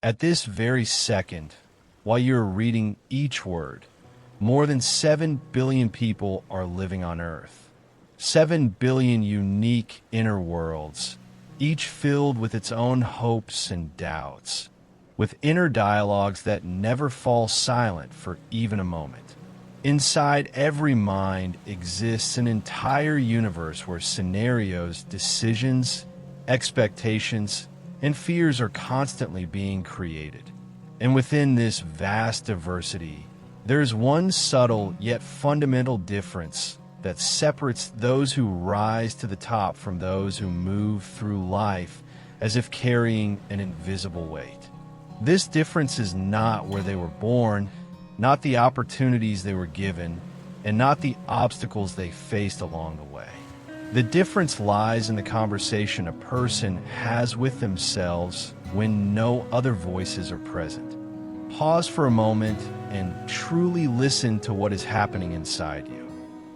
At this very second, while you're reading each word, more than 7 billion people are living on Earth. 7 billion unique inner worlds, each filled with its own hopes and doubts, with inner dialogues that never fall silent for even a moment. Inside every mind exists an entire universe where scenarios, decisions, expectations, and fears are constantly being created. And within this vast diversity, there's one subtle yet fundamental difference that separates those who rise to the top from those who move through life as if carrying an invisible weight. This difference is not where they were born, not the opportunities they were given, and not the obstacles they faced along the way. The difference lies in the conversation a person has with themselves when no other voices are present. Pause for a moment and truly listen to what is happening inside you.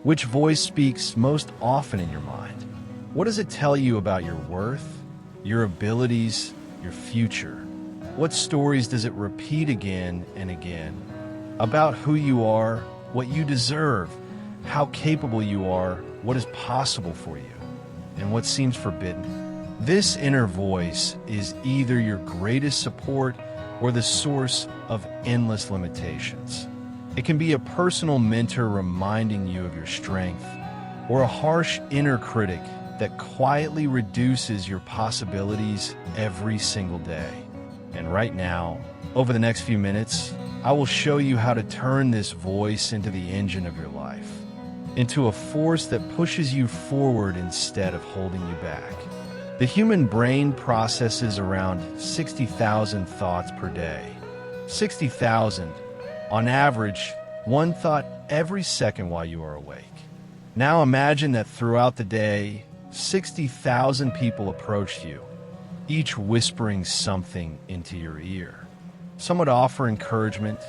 Which voice speaks most often in your mind? What does it tell you about your worth, your abilities, your future? What stories does it repeat again and again about who you are, what you deserve, how capable you are, what is possible for you, and what seems forbidden? This inner voice is either your greatest support or the source of endless limitations. It can be a personal mentor reminding you of your strength, or a harsh inner critic that quietly reduces your possibilities every single day. And right now, over the next few minutes, I will show you how to turn this voice into the engine of your life, into a force that pushes you forward instead of holding you back. The human brain processes around 60,000 thoughts per day. 60,000, on average, one thought every second while you are awake. Now imagine that throughout the day, 60,000 people approached you, each whispering something into your ear. Some would offer encouragement,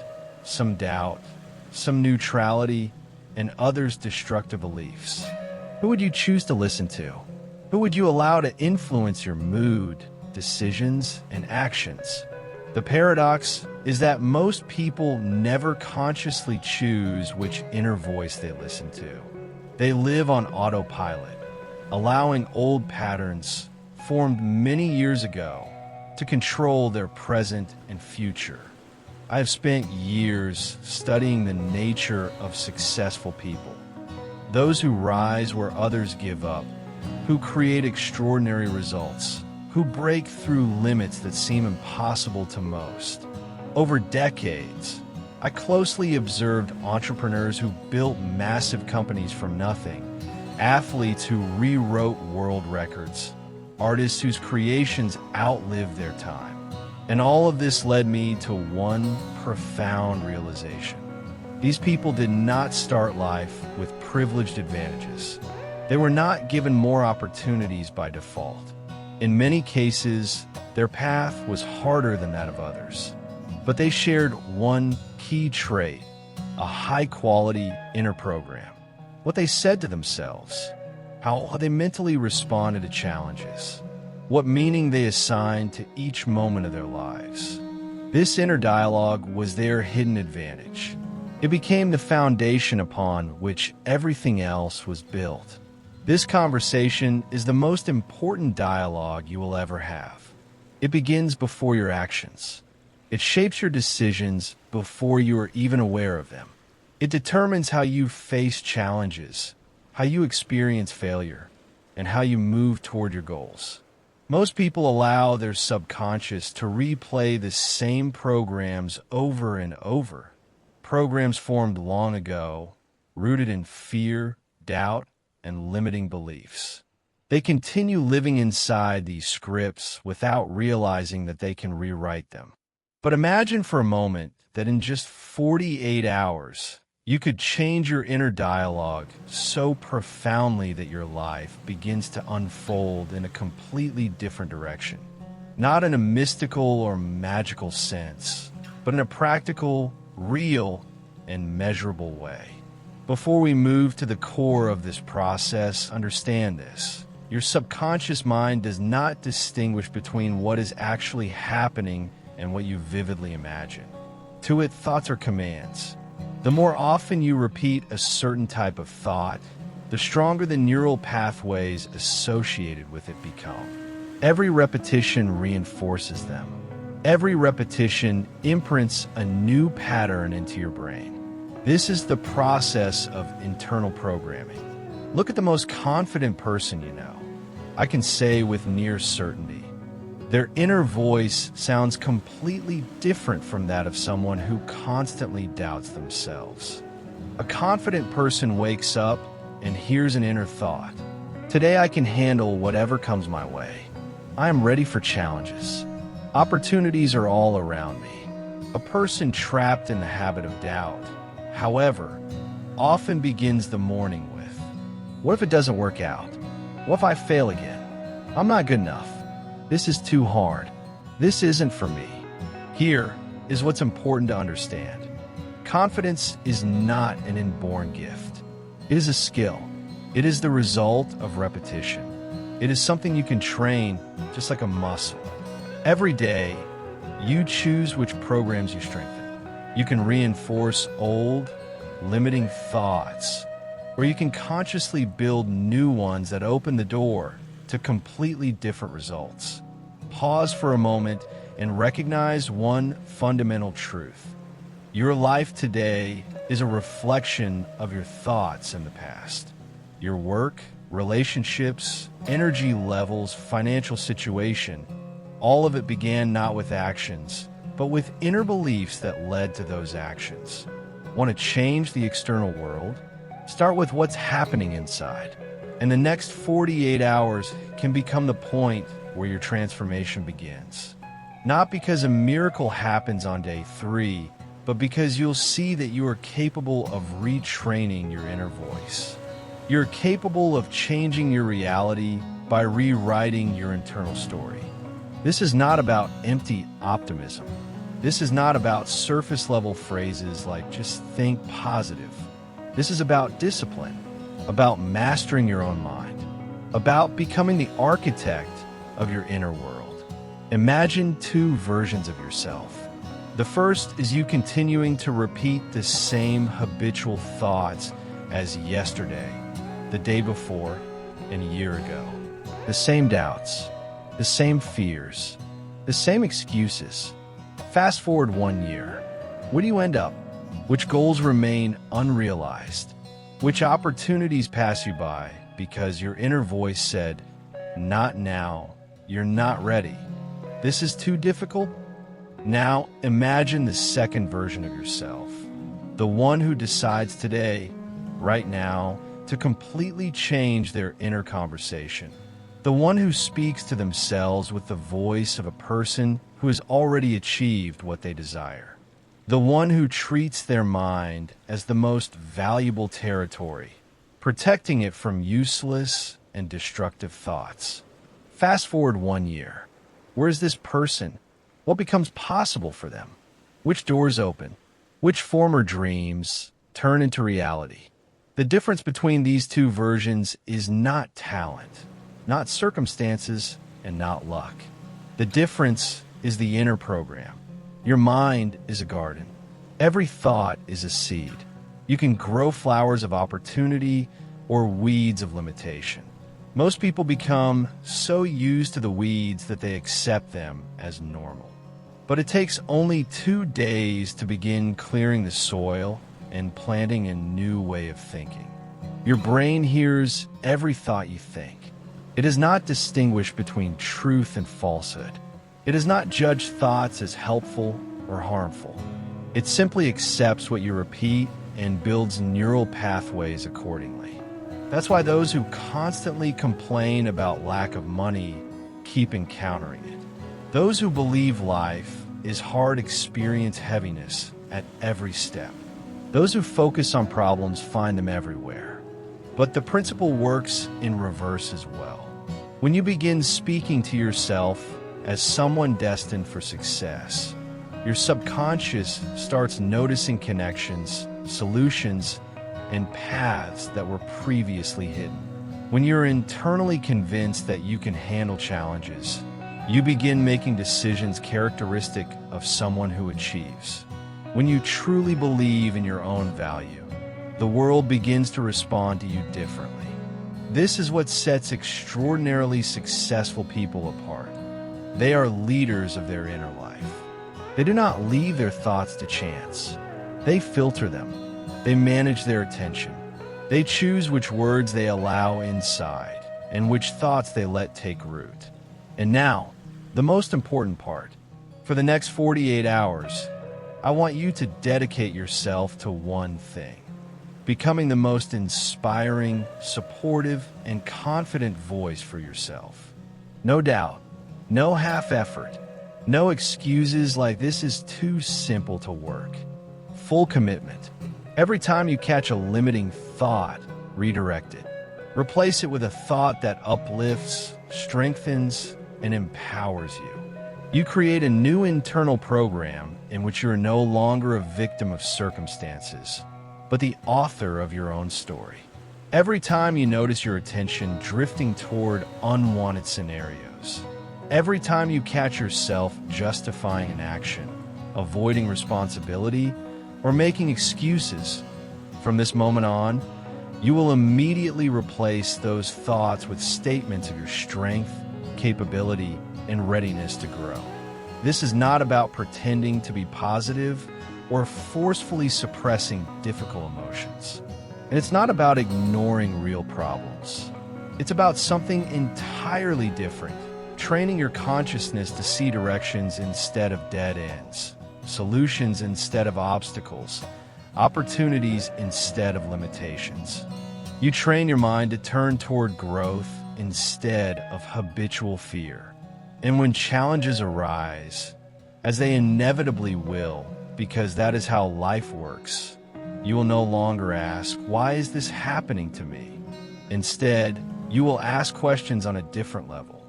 some doubt, some neutrality, and others destructive beliefs. Who would you choose to listen to? Who would you allow to influence your mood, decisions, and actions? The paradox is that most people never consciously choose which inner voice they listen to. They live on autopilot, allowing old patterns formed many years ago to control their present and future. I have spent years studying the nature of successful people, those who rise where others give up, who create extraordinary results, who break through limits that seem impossible to most. Over decades, I closely observed entrepreneurs who built massive companies from nothing, athletes who rewrote world records, artists whose creations outlived their time. And all of this led me to one profound realization. These people did not start life with privileged advantages. They were not given more opportunities by default. In many cases, their path was harder than that of others. But they shared one key trait, a high-quality inner program. What they said to themselves, how they mentally responded to challenges, what meaning they assigned to each moment of their lives. This inner dialogue was their hidden advantage. It became the foundation upon which everything else was built. This conversation is the most important dialogue you will ever have. It begins before your actions. It shapes your decisions before you are even aware of them. It determines how you face challenges, how you experience failure, and how you move toward your goals. Most people allow their subconscious to replay the same programs over and over. Programs formed long ago, rooted in fear, doubt, and limiting beliefs. They continue living inside these scripts without realizing that they can rewrite them. But imagine for a moment that in just 48 hours, you could change your inner dialogue so profoundly that your life begins to unfold in a completely different direction. Not in a mystical or magical sense, but in a practical, real, and measurable way. Before we move to the core of this process, understand this. Your subconscious mind does not distinguish between what is actually happening and what you vividly imagine. To it, thoughts are commands. The more often you repeat a certain type of thought, the stronger the neural pathways associated with it become. Every repetition reinforces them. Every repetition imprints a new pattern into your brain. This is the process of internal programming. Look at the most confident person you know. I can say with near certainty, their inner voice sounds completely different from that of someone who constantly doubts themselves. A confident person wakes up and hears an inner thought. Today I can handle whatever comes my way. I am ready for challenges. Opportunities are all around me. A person trapped in the habit of doubt, however, often begins the morning with, what if it doesn't work out? What if I fail again? I'm not good enough. This is too hard. This isn't for me. Here is what's important to understand. Confidence is not an inborn gift. It is a skill. It is the result of repetition. It is something you can train just like a muscle. Every day, you choose which programs you strengthen. You can reinforce old, limiting thoughts, or you can consciously build new ones that open the door to completely different results. Pause for a moment and recognize one fundamental truth. Your life today is a reflection of your thoughts in the past. Your work, relationships, energy levels, financial situation, all of it began not with actions, but with inner beliefs that led to those actions. Want to change the external world? Start with what's happening inside. And the next 48 hours can become the point where your transformation begins. Not because a miracle happens on day 3, but because you'll see that you are capable of retraining your inner voice. You're capable of changing your reality by rewriting your internal story. This is not about empty optimism. This is not about surface-level phrases like just think positive. This is about discipline, about mastering your own mind, about becoming the architect of your inner world. Imagine 2 versions of yourself. The first is you continuing to repeat the same habitual thoughts as yesterday, the day before, and a year ago. The same doubts, the same fears, the same excuses. Fast forward 1 year. Where do you end up? Which goals remain unrealized? Which opportunities pass you by because your inner voice said, not now, you're not ready. This is too difficult? Now imagine the second version of yourself. The one who decides today, right now, to completely change their inner conversation. The one who speaks to themselves with the voice of a person who has already achieved what they desire. The one who treats their mind as the most valuable territory, protecting it from useless and destructive thoughts. Fast forward 1 year. Where is this person? What becomes possible for them? Which doors open? Which former dreams turn into reality? The difference between these 2 versions is not talent, not circumstances, and not luck. The difference is the inner program. Your mind is a garden. Every thought is a seed. You can grow flowers of opportunity or weeds of limitation. Most people become so used to the weeds that they accept them as normal. But it takes only 2 days to begin clearing the soil and planting a new way of thinking. Your brain hears every thought you think. It does not distinguish between truth and falsehood. It does not judge thoughts as helpful or harmful. It simply accepts what you repeat and builds neural pathways accordingly. That's why those who constantly complain about lack of money keep encountering it. Those who believe life is hard experience heaviness at every step. Those who focus on problems find them everywhere. But the principle works in reverse as well. When you begin speaking to yourself as someone destined for success, your subconscious starts noticing connections, solutions, and paths that were previously hidden. When you're internally convinced that you can handle challenges, You begin making decisions characteristic of someone who achieves. When you truly believe in your own value, the world begins to respond to you differently. This is what sets extraordinarily successful people apart. They are leaders of their inner life. They do not leave their thoughts to chance. They filter them. They manage their attention. They choose which words they allow inside and which thoughts they let take root. And now, the most important part. For the next 48 hours, I want you to dedicate yourself to one thing: becoming the most inspiring, supportive, and confident voice for yourself. No doubt, no half effort, no excuses like this is too simple to work. Full commitment. Every time you catch a limiting thought, redirect it. Replace it with a thought that uplifts, strengthens, and empowers you. You create a new internal program in which you are no longer a victim of circumstances, but the author of your own story. Every time you notice your attention drifting toward unwanted scenarios, every time you catch yourself justifying an action, avoiding responsibility, or making excuses, from this moment on, you will immediately replace those thoughts with statements of your strength, capability, and readiness to grow. This is not about pretending to be positive or forcefully suppressing difficult emotions. And it's not about ignoring real problems. It's about something entirely different, training your consciousness to see directions instead of dead ends, solutions instead of obstacles, opportunities instead of limitations. You train your mind to turn toward growth instead of habitual fear. And when challenges arise, as they inevitably will, because that is how life works, you will no longer ask, "Why is this happening to me?" Instead, you will ask questions on a different level.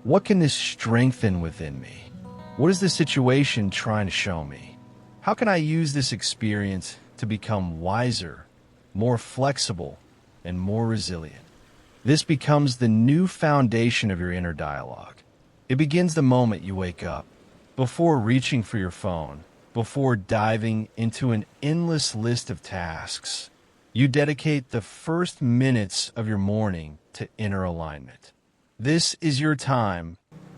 What can this strengthen within me? What is the situation trying to show me? How can I use this experience to become wiser, more flexible, and more resilient? This becomes the new foundation of your inner dialogue. It begins the moment you wake up, before reaching for your phone, before diving into an endless list of tasks. You dedicate the first minutes of your morning to inner alignment. This is your time,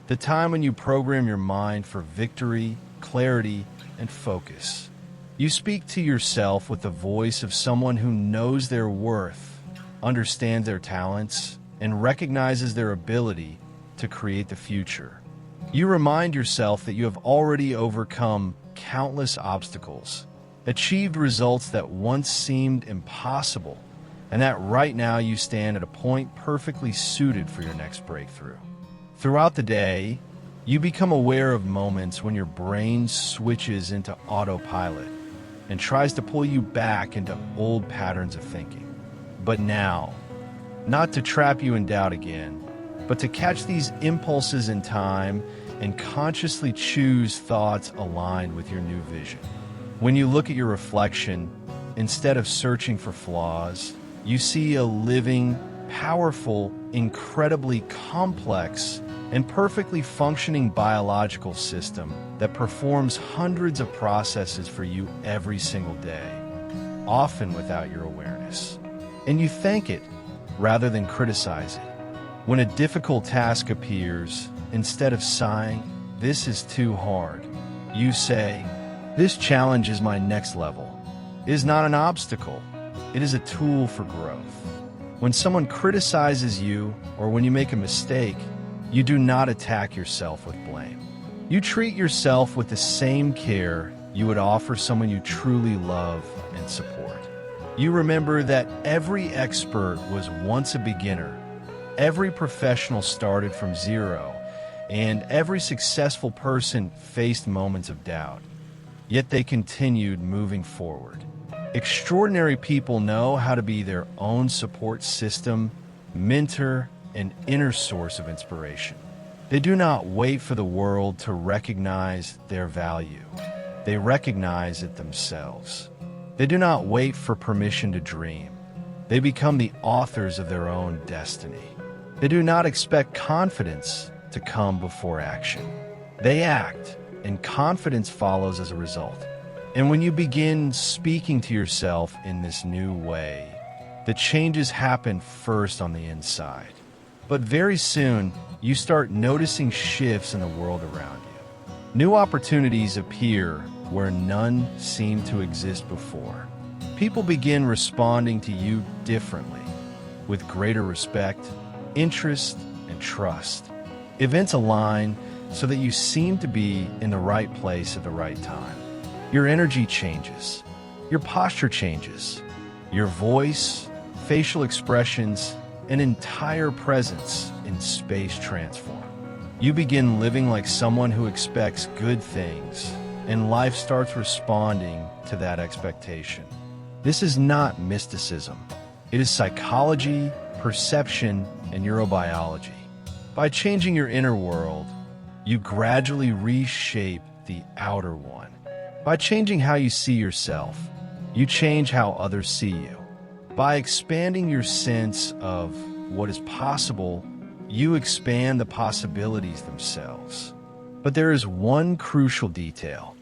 the time when you program your mind for victory, clarity, and focus. You speak to yourself with the voice of someone who knows their worth, understands their talents, and recognizes their ability to create the future. You remind yourself that you have already overcome countless obstacles, achieved results that once seemed impossible, and that right now you stand at a point perfectly suited for your next breakthrough. Throughout the day, you become aware of moments when your brain switches into autopilot and tries to pull you back into old patterns of thinking. But now, not to trap you in doubt again, but to catch these impulses in time and consciously choose thoughts aligned with your new vision. When you look at your reflection, instead of searching for flaws, you see a living, powerful, incredibly complex, and perfectly functioning biological system that performs hundreds of processes for you every single day, often without your awareness. And you thank it rather than criticize it. When a difficult task appears, instead of sighing, "This is too hard," you say, "This challenge is my next level." It is not an obstacle. It is a tool for growth. When someone criticizes you or when you make a mistake, you do not attack yourself with blame. You treat yourself with the same care you would offer someone you truly love and support. You remember that every expert was once a beginner. Every professional started from zero, and every successful person faced moments of doubt. Yet they continued moving forward. Extraordinary people know how to be their own support system, mentor, and inner source of inspiration. They do not wait for the world to recognize their value. They recognize it themselves. They do not wait for permission to dream. They become the authors of their own destiny. They do not expect confidence. to come before action. They act, and confidence follows as a result. And when you begin speaking to yourself in this new way, the changes happen first on the inside. But very soon, you start noticing shifts in the world around you. New opportunities appear where none seemed to exist before. People begin responding to you differently, with greater respect, interest, and trust. Events align so that you seem to be in the right place at the right time. Your energy changes. Your posture changes. Your voice, facial expressions, and entire presence in space transform. You begin living like someone who expects good things, and life starts responding to that expectation. This is not mysticism. It is psychology, perception, and neurobiology. By changing your inner world, you gradually reshape the outer one. By changing how you see yourself, you change how others see you. By expanding your sense of what is possible, you expand the possibilities themselves. But there is one crucial detail.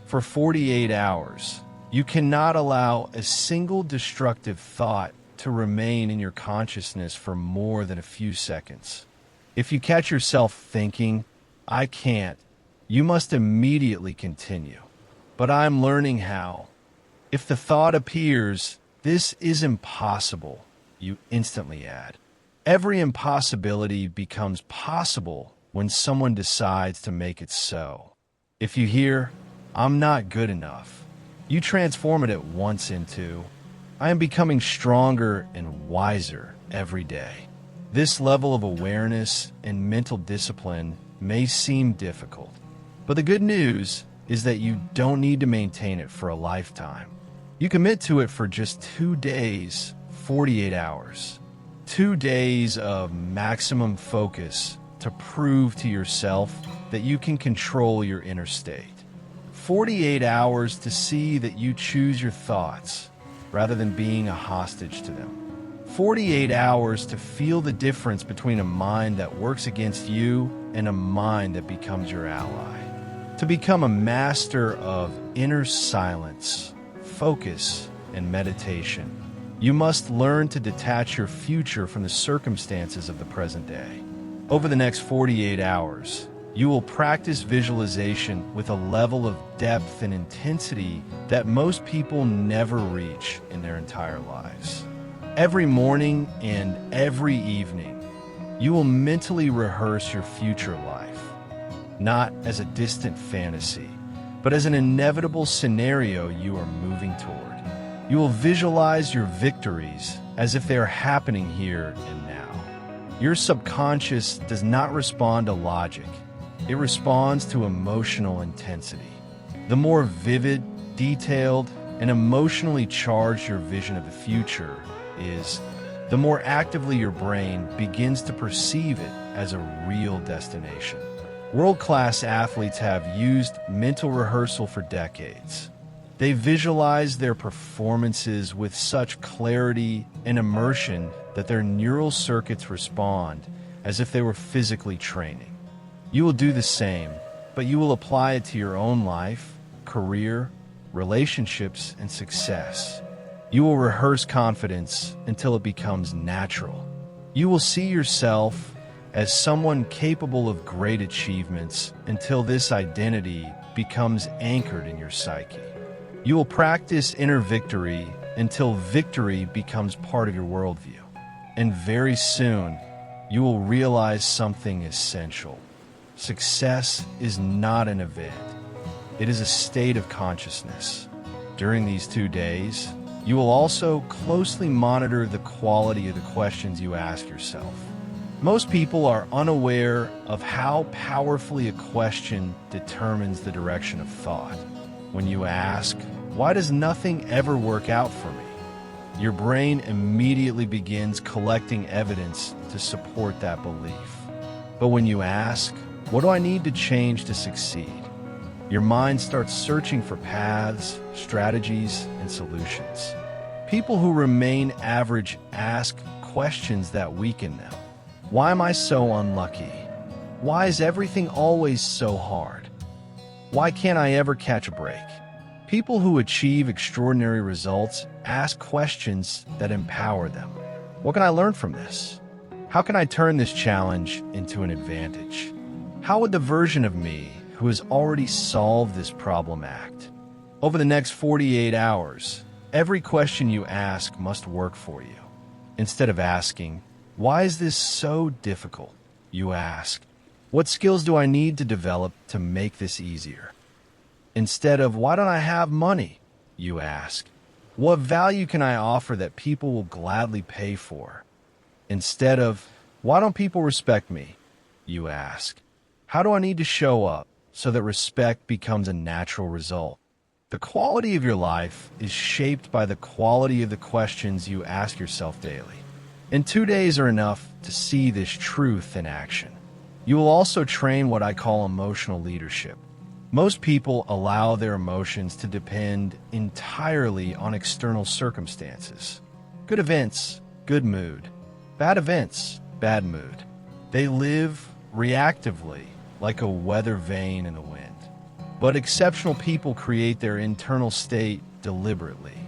For 48 hours, you cannot allow a single destructive thought to remain in your consciousness for more than a few seconds. If you catch yourself thinking, "I can't," you must immediately continue. "But I'm learning how." If the thought appears, "This is impossible," you instantly add. Every impossibility becomes possible when someone decides to make it so. If you hear, "I'm not good enough," you transform it at once into, "I am becoming stronger and wiser every day." This level of awareness and mental discipline may seem difficult, but the good news is that you don't need to maintain it for a lifetime. You commit to it for just 2 days, 48 hours. 2 days of maximum focus to prove to yourself that you can control your inner state. 48 hours to see that you choose your thoughts rather than being a hostage to them. 48 hours to feel the difference between a mind that works against you and a mind that becomes your ally. To become a master of inner silence, focus, and meditation, you must learn to detach your future from the circumstances of the present day. Over the next 48 hours, you will practice visualization with a level of depth and intensity that most people never reach in their entire lives. Every morning and every evening, you will mentally rehearse your future life, not as a distant fantasy, but as an inevitable scenario you are moving toward. You will visualize your victories as if they are happening here and now. Your subconscious does not respond to logic. It responds to emotional intensity. The more vivid, detailed, and emotionally charged your vision of the future is, the more actively your brain begins to perceive it as a real destination. World-class athletes have used mental rehearsal for decades. They visualize their performances with such clarity and immersion that their neural circuits respond as if they were physically training. You will do the same, but you will apply it to your own life, career, relationships, and success. You will rehearse confidence until it becomes natural. You will see yourself as someone capable of great achievements until this identity becomes anchored in your psyche. You will practice inner victory until victory becomes part of your worldview. And very soon, you will realize something essential. Success is not an event. It is a state of consciousness. During these 2 days, you will also closely monitor the quality of the questions you ask yourself. Most people are unaware of how powerfully a question determines the direction of thought. When you ask, "Why does nothing ever work out for me?" your brain immediately begins collecting evidence to support that belief. But when you ask, "What do I need to change to succeed?" your mind starts searching for paths, strategies, and solutions. People who remain average ask questions that weaken them. Why am I so unlucky? Why is everything always so hard? Why can't I ever catch a break? People who achieve extraordinary results ask questions that empower them. What can I learn from this? How can I turn this challenge into an advantage? How would the version of me who has already solved this problem act? Over the next 48 hours, every question you ask must work for you. Instead of asking, "Why is this so difficult?" you ask, "What skills do I need to develop to make this easier?" Instead of, "Why don't I have money?" you ask, "What value can I offer that people will gladly pay for?" Instead of, "Why don't people respect me?" you ask, "How do I need to show up so that respect becomes a natural result?" The quality of your life is shaped by the quality of the questions you ask yourself daily. And 2 days are enough to see this truth in action. You will also train what I call emotional leadership. Most people allow their emotions to depend entirely on external circumstances. Good events, good mood. Bad events, bad mood. They live reactively, like a weather vane in the wind. But exceptional people create their internal state deliberately.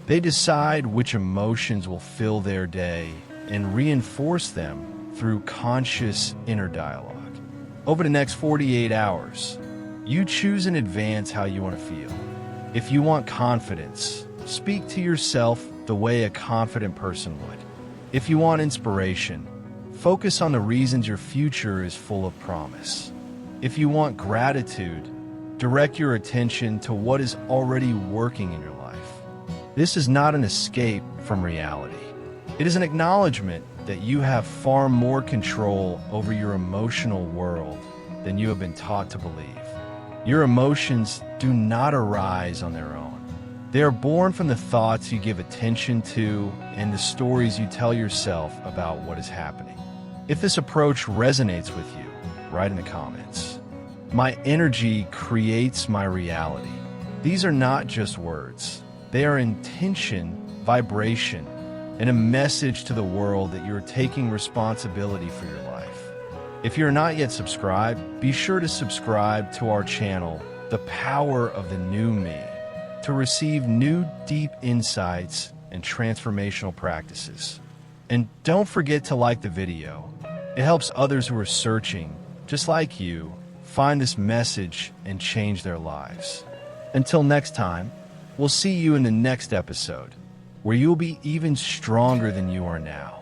They decide which emotions will fill their day and reinforce them through conscious inner dialogue. Over the next 48 hours, you choose in advance how you want to feel. If you want confidence, speak to yourself the way a confident person would. If you want inspiration, focus on the reasons your future is full of promise. If you want gratitude, direct your attention to what is already working in your life. This is not an escape from reality. It is an acknowledgement that you have far more control over your emotional world than you have been taught to believe. Your emotions do not arise on their own. They are born from the thoughts you give attention to and the stories you tell yourself about what is happening. If this approach resonates with you, write in the comments. My energy creates my reality. These are not just words. They are intention, vibration, and a message to the world that you're taking responsibility for your life. If you're not yet subscribed, be sure to subscribe to our channel, The Power of the New Me, to receive new deep insights and transformational practices. And don't forget to like the video. It helps others who are searching, just like you, find this message and change their lives. Until next time, we'll see you in the next episode, where you'll be even stronger than you are now.